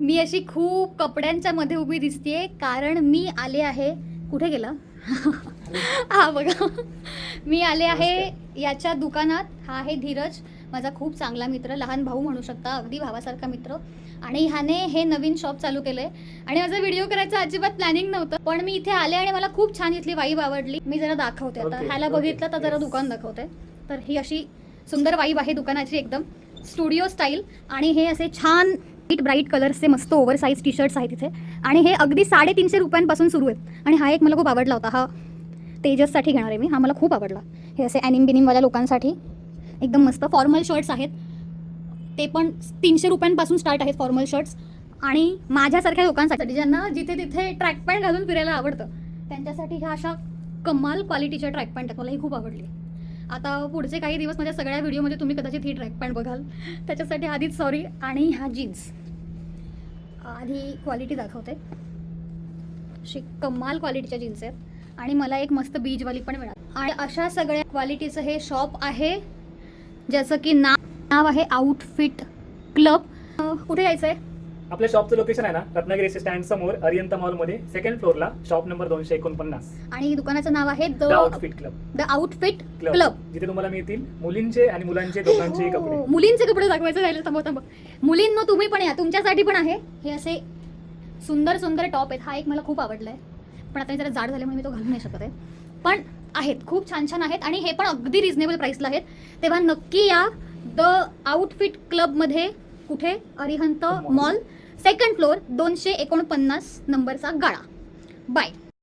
मी अशी खूप कपड्यांच्या मध्ये उभी दिसतेय कारण मी आले आहे. कुठे गेला? हा बघा, मी आले आहे याच्या दुकानात. हा आहे धीरज, माझा खूप चांगला मित्र, लहान भाऊ म्हणू शकता, अगदी भावासारखा मित्र. आणि ह्याने हे नवीन शॉप चालू केलंय आणि माझा व्हिडिओ करायचं अजिबात प्लॅनिंग नव्हतं, पण मी इथे आले आणि मला खूप छान इथली वाईब आवडली. मी जरा दाखवते आता. ह्याला बघितलं तर जरा दुकान दाखवते. तर ही अशी सुंदर वाईब आहे दुकानाची, एकदम स्टुडिओ स्टाईल. आणि हे असे छान ब्राईट कलर्सचे मस्त ओव्हरसाइज टी शर्ट्स आहेत इथे. आणि हे अगदी 350 रुपयांपासून सुरू आहेत. आणि हा एक मला खूप आवडला होता, हा तेजससाठी घेणार आहे मी. हा मला खूप आवडला. हे असे ॲनिम बिनिमवाल्या लोकांसाठी एकदम मस्त फॉर्मल शर्ट्स आहेत. ते पण 300 रुपयांपासून स्टार्ट आहेत फॉर्मल शर्ट्स. आणि माझ्यासारख्या लोकांसाठी ज्यांना जिथे तिथे ट्रॅक पॅन्ट घालून फिरायला आवडतं त्यांच्यासाठी ह्या अशा कमाल क्वालिटीच्या ट्रॅक पॅन्ट आहेत. मला ही खूप आवडली. आता पुढचे काही दिवस माझ्या सगळ्या व्हिडिओमध्ये तुम्ही कदाचित ही ट्रॅक पॅन्ट बघाल, त्याच्यासाठी आधीच सॉरी. आणि ह्या जीन्स आधी क्वालिटी दाखवते. अशी कमाल क्वालिटीच्या जीन्स आहेत आणि मला एक मस्त बीजवाली पण मिळाली. आणि अशा सगळ्या क्वालिटीचं हे शॉप आहे, ज्याचं की नाव आहे आउटफिट क्लब. कुठे यायचं आहे? आपल्या शॉपचं लोकेशन आहे ना, रत्नागिरी स्टँड समोर अरियंता मॉलमध्ये सेकंड फ्लोअरला, शॉप नंबर 249. आणि दुकानाचं नाव आहे the outfit club. The outfit club. जिथे तुम्हाला मिळतील मुलींचे आणि मुलांचे दोघांचे कपडे. मुलींचे कपडे दाखवायचं राहिलं. थांबव. मुलींनो तुम्ही पण या, तुमच्यासाठी पण आहे. हे असे सुंदर सुंदर टॉप आहेत. हा एक मला खूप आवडलाय, पण आता जरा जाड झाल्यामुळे मी तो घालू नाही शकत आहे. पण आहेत, खूप छान छान आहेत आणि हे पण अगदी रिझनेबल प्राइसला आहेत. तेव्हा नक्की या द आउटफिट क्लबमध्ये. कुठे? अरिहंत मॉल, सेकंड फ्लोअर, 249 नंबरचा गाळा. बाय.